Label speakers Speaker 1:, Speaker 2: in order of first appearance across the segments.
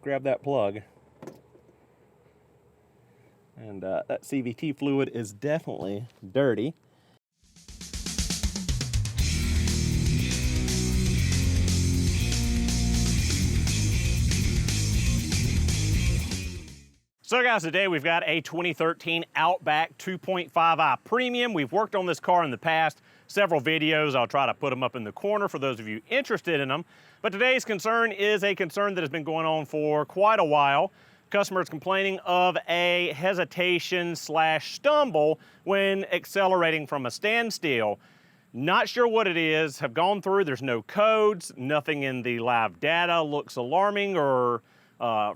Speaker 1: grab that plug. And that CVT fluid is definitely dirty. So guys, today we've got a 2013 Outback 2.5i Premium. We've worked on this car in the past, several videos. I'll try to put them up in the corner for those of you interested in them. But today's concern is a concern that has been going on for quite a while. Customers complaining of a hesitation / stumble when accelerating from a standstill. Not sure what it is, have gone through, there's no codes, nothing in the live data looks alarming or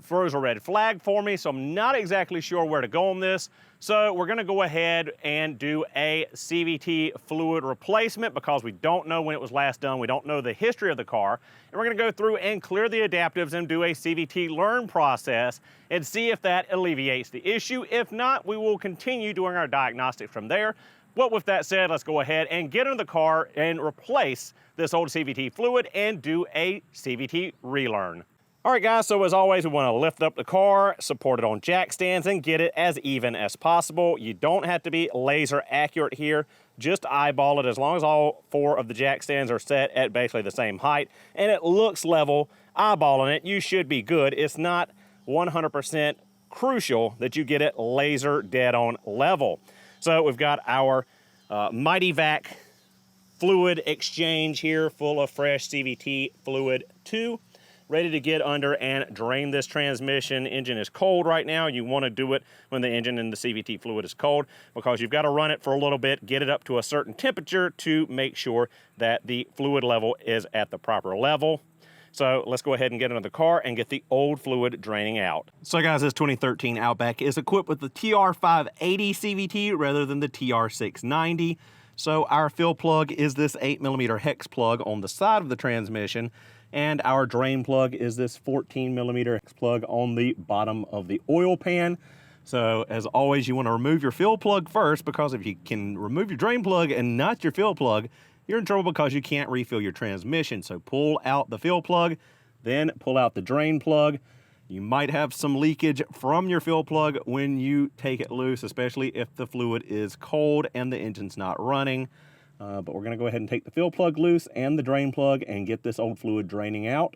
Speaker 1: throws a red flag for me, so I'm not exactly sure where to go on this. So we're gonna go ahead and do a CVT fluid replacement because we don't know when it was last done, we don't know the history of the car, and we're gonna go through and clear the adaptives and do a CVT learn process and see if that alleviates the issue. If not, we will continue doing our diagnostics from there. But with that said, let's go ahead and get into the car and replace this old CVT fluid and do a CVT relearn. All right guys, so as always, we want to lift up the car, support it on jack stands, and get it as even as possible. You don't have to be laser accurate here, just eyeball it. As long as all 4 of the jack stands are set at basically the same height and it looks level, eyeballing it, you should be good. It's not 100% crucial that you get it laser dead on level. So we've got our Mighty Vac fluid exchange here full of fresh CVT fluid 2. Ready to get under and drain this transmission. Engine is cold right now. You want to do it when the engine and the CVT fluid is cold because you've got to run it for a little bit, get it up to a certain temperature to make sure that the fluid level is at the proper level. So let's go ahead and get into the car and get the old fluid draining out. So guys, this 2013 Outback is equipped with the TR580 CVT rather than the TR690. So our fill plug is this 8mm hex plug on the side of the transmission, and our drain plug is this 14mm hex plug on the bottom of the oil pan. So as always, you want to remove your fill plug first, because if you can remove your drain plug and not your fill plug, you're in trouble because you can't refill your transmission. So pull out the fill plug, then pull out the drain plug. You might have some leakage from your fill plug when you take it loose, especially if the fluid is cold and the engine's not running. But we're gonna go ahead and take the fill plug loose and the drain plug and get this old fluid draining out.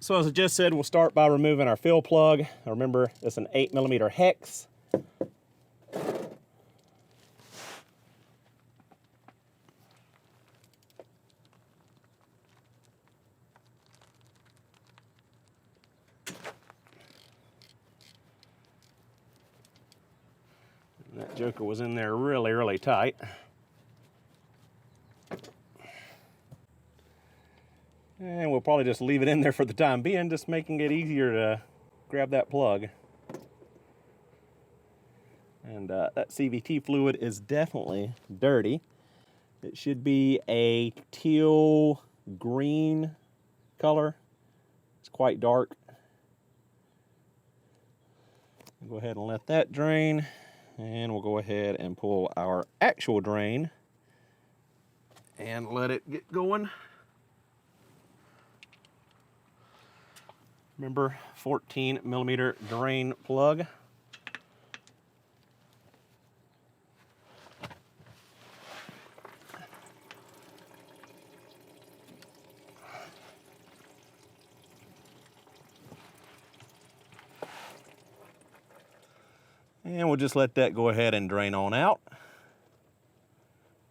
Speaker 1: So as I just said, we'll start by removing our fill plug. Remember, it's an 8mm hex. And that joker was in there really, really tight. And we'll probably just leave it in there for the time being, just making it easier to grab that plug. And that CVT fluid is definitely dirty. It should be a teal green color. It's quite dark. Go ahead and let that drain. And we'll go ahead and pull our actual drain and let it get going. Remember, 14mm drain plug. And we'll just let that go ahead and drain on out.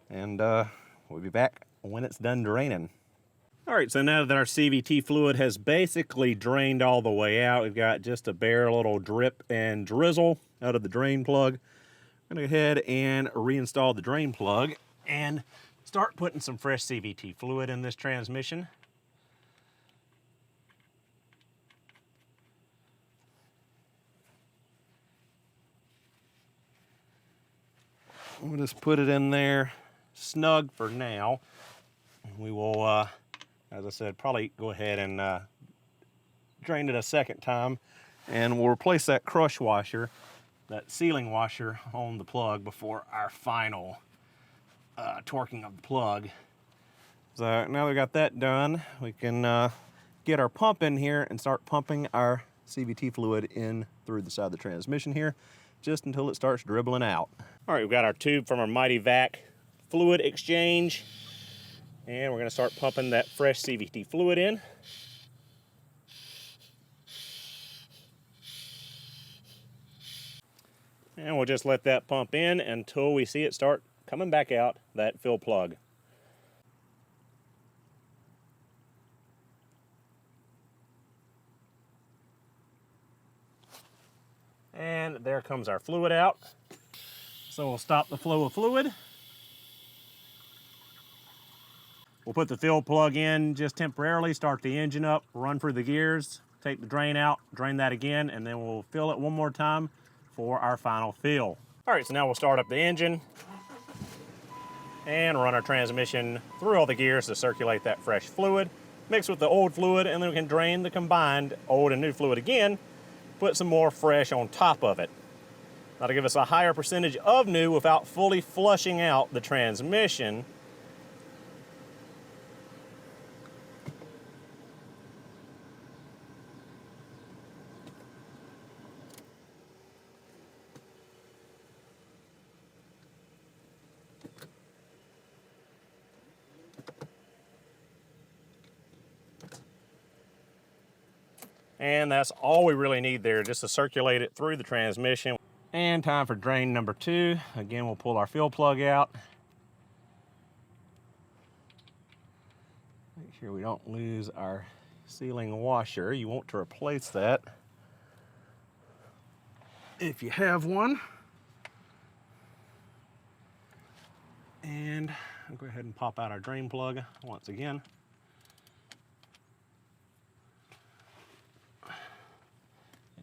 Speaker 1: And we'll be back when it's done draining. All right, so now that our CVT fluid has basically drained all the way out, we've got just a bare little drip and drizzle out of the drain plug. I'm gonna go ahead and reinstall the drain plug and start putting some fresh CVT fluid in this transmission. We'll just put it in there snug for now. We will, as I said, probably go ahead and drain it a second time, and we'll replace that crush washer, that sealing washer on the plug before our final torquing of the plug. So now we got that done, we can
Speaker 2: get our pump in here and start pumping our CVT fluid in through the side of the transmission here, just until it starts dribbling out.
Speaker 1: All right, we've got our tube from our Mighty Vac fluid exchange, and we're gonna start pumping that fresh CVT fluid in. And we'll just let that pump in until we see it start coming back out that fill plug. And there comes our fluid out. So we'll stop the flow of fluid. We'll put the fill plug in just temporarily, start the engine up, run through the gears, take the drain out, drain that again, and then we'll fill it one more time for our final fill. All right, so now we'll start up the engine and run our transmission through all the gears to circulate that fresh fluid, mix with the old fluid, and then we can drain the combined old and new fluid again, put some more fresh on top of it. That'll give us a higher percentage of new without fully flushing out the transmission. And that's all we really need there, just to circulate it through the transmission. And time for drain number 2. Again, we'll pull our fill plug out. Make sure we don't lose our sealing washer. You want to replace that if you have one. And I'll go ahead and pop out our drain plug once again.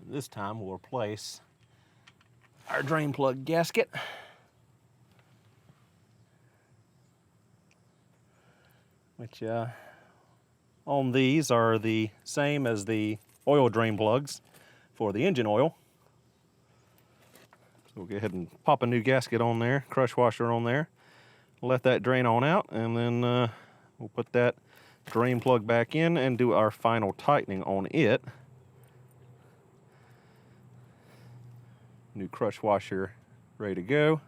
Speaker 1: This time we'll replace our drain plug gasket. Which on these are the same as the oil drain plugs for the engine oil. So we'll go ahead and pop a new gasket on there, crush washer on there. Let that drain on out, and then we'll put that drain plug back in and do our final tightening on it. New crush washer ready to go.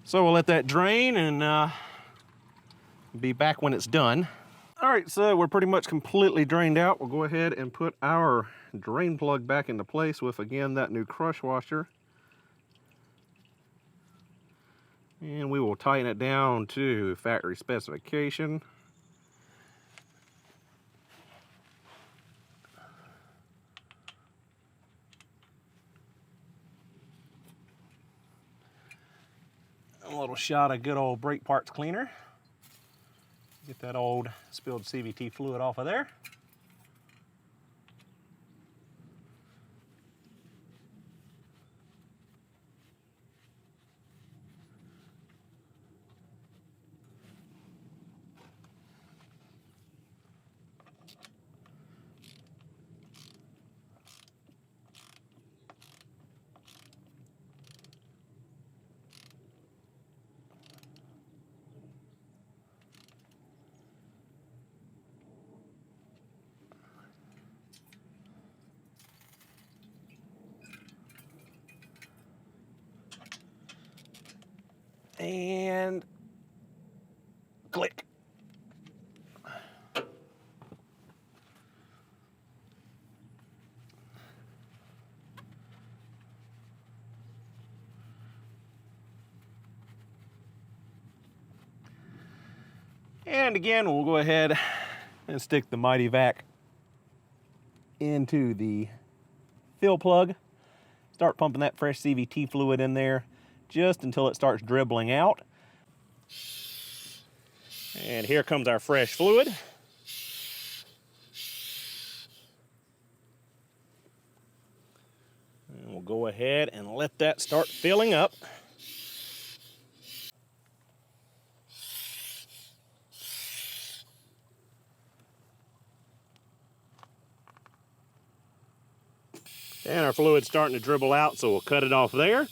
Speaker 1: So we'll let that drain and be back when it's done. All right, so we're pretty much completely drained out. We'll go ahead and put our drain plug back into place with, again, that new crush washer. And we will tighten it down to factory specification. A little shot of good old brake parts cleaner. Get that old spilled CVT fluid off of there. And click. And again, we'll go ahead and stick the Mighty Vac into the fill plug. Start pumping that fresh CVT fluid in there just until it starts dribbling out. And here comes our fresh fluid. And we'll go ahead and let that start filling up. And our fluid's starting to dribble out, so we'll cut it off there.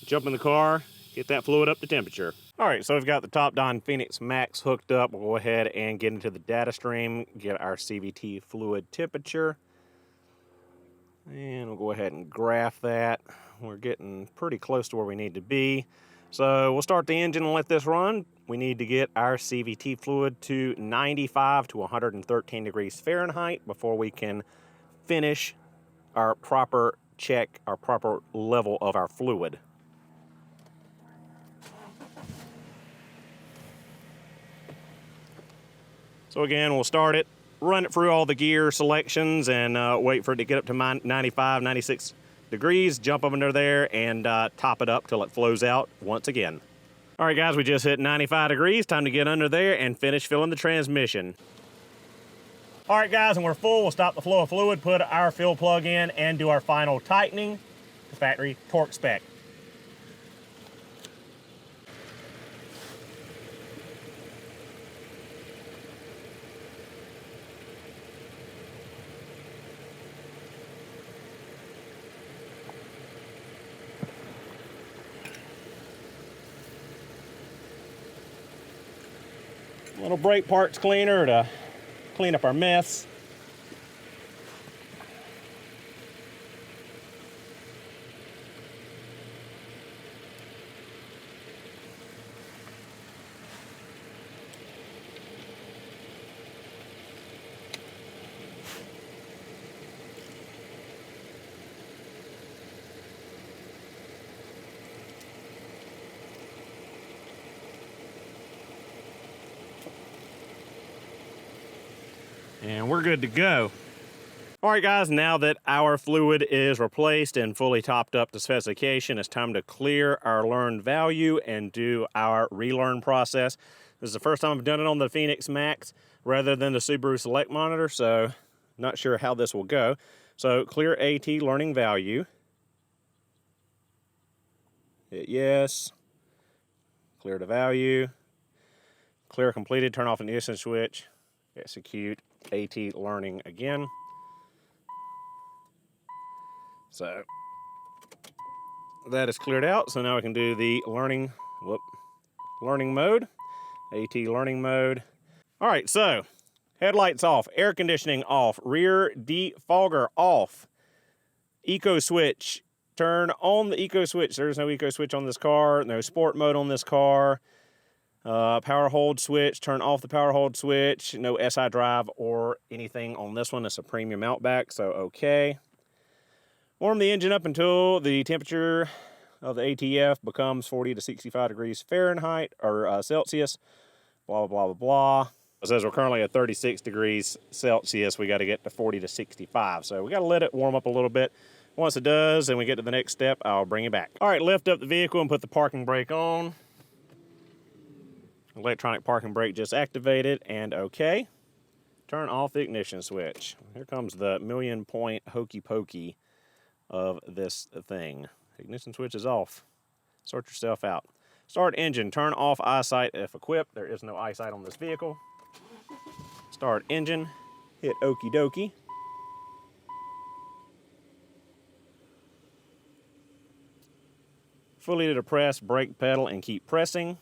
Speaker 1: Jump in the car, get that fluid up to temperature. All right, so we've got the Top Don Phoenix Max hooked up. We'll go ahead and get into the data stream, get our CVT fluid temperature. And we'll go ahead and graph that. We're getting pretty close to where we need to be. So we'll start the engine and let this run. We need to get our CVT fluid to 95 to 113 degrees Fahrenheit before we can finish our proper check, our proper level of our fluid. So again, we'll start it, run it through all the gear selections, and wait for it to get up to 95, 96 degrees, jump up under there, and top it up till it flows out once again. All right, guys, we just hit 95 degrees. Time to get under there and finish filling the transmission. All right, guys, and we're full. We'll stop the flow of fluid, put our fill plug in, and do our final tightening to factory torque spec. Little brake parts cleaner to clean up our mess. And we're good to go. All right, guys, now that our fluid is replaced and fully topped up to specification, it's time to clear our learned value and do our relearn process. This is the first time I've done it on the Phoenix Max rather than the Subaru Select Monitor, so not sure how this will go. So clear AT learning value. Hit yes. Clear the value. Clear completed, turn off an ignition switch. Execute AT learning again. So that is cleared out. So now we can do the learning mode, AT learning mode. All right, so headlights off, air conditioning off, rear defogger off, eco switch, turn on the eco switch. There's no eco switch on this car, no sport mode on this car. Power hold switch, turn off the power hold switch, no SI drive or anything on this one. It's a premium Outback, so okay. Warm the engine up until the temperature of the ATF becomes 40 to 65 degrees Fahrenheit or Celsius, blah, blah, blah, blah. It says we're currently at 36 degrees Celsius. We got to get to 40 to 65. So we got to let it warm up a little bit. Once it does and we get to the next step, I'll bring it back. All right, lift up the vehicle and put the parking brake on. Electronic parking brake just activated and okay. Turn off the ignition switch. Here comes the million-point hokey pokey of this thing. Ignition switch is off. Sort yourself out. Start engine. Turn off eyesight if equipped. There is no eyesight on this vehicle. Start engine. Hit okie dokie. Fully depress brake pedal and keep pressing.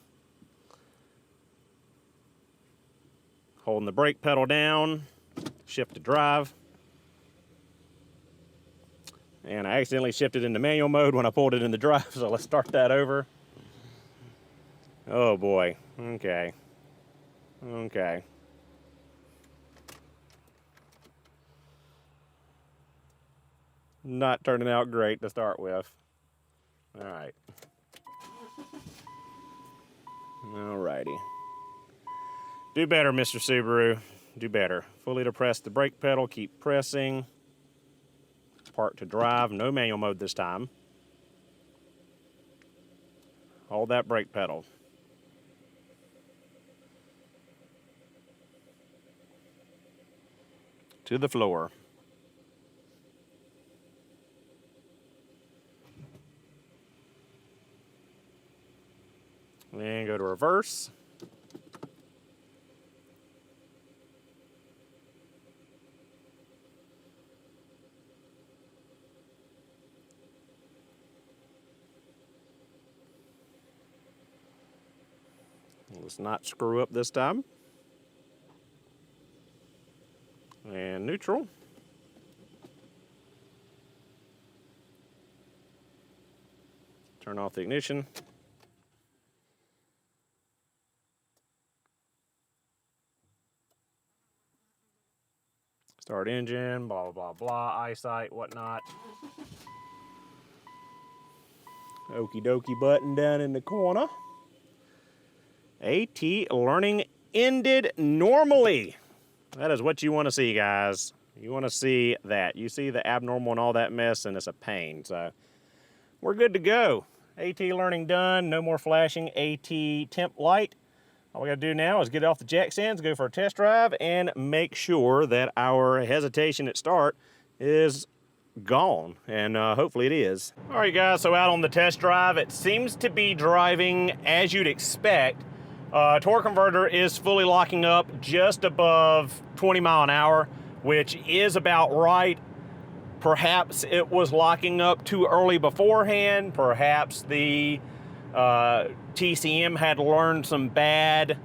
Speaker 1: Holding the brake pedal down, shift to drive. And I accidentally shifted into manual mode when I pulled it into drive, so let's start that over. Oh boy, okay. Okay. Not turning out great to start with. All right. Alrighty. Do better, Mr. Subaru. Do better. Fully depress the brake pedal. Keep pressing. Park to drive. No manual mode this time. Hold that brake pedal. To the floor. And go to reverse. Let's not screw up this time. And neutral. Turn off the ignition. Start engine, blah, blah, blah, eyesight, whatnot. Okie dokie button down in the corner. AT learning ended normally. That is what you want to see, guys. You want to see that. You see the abnormal and all that mess, and it's a pain. So we're good to go. AT learning done. No more flashing AT temp light. All we got to do now is get off the jack stands, go for a test drive, and make sure that our hesitation at start is gone, and hopefully it is. All right, guys, so out on the test drive, it seems to be driving as you'd expect. Torque converter is fully locking up just above 20 mile an hour, which is about right. Perhaps it was locking up too early beforehand. Perhaps the TCM had learned some bad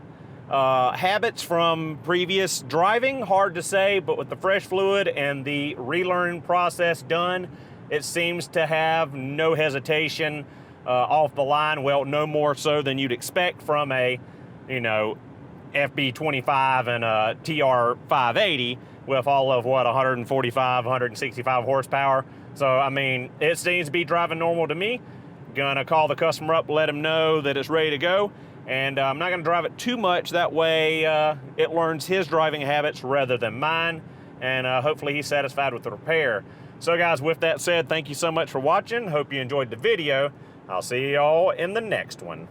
Speaker 1: habits from previous driving. Hard to say, but with the fresh fluid and the relearning process done, it seems to have no hesitation off the line. Well, no more so than you'd expect from a, you know, FB25 and a TR580 with all of, what, 145, 165 horsepower. So, I mean, it seems to be driving normal to me. Gonna call the customer up, let him know that it's ready to go. And I'm not gonna drive it too much. That way it learns his driving habits rather than mine. And hopefully he's satisfied with the repair. So guys, with that said, thank you so much for watching. Hope you enjoyed the video. I'll see y'all in the next one.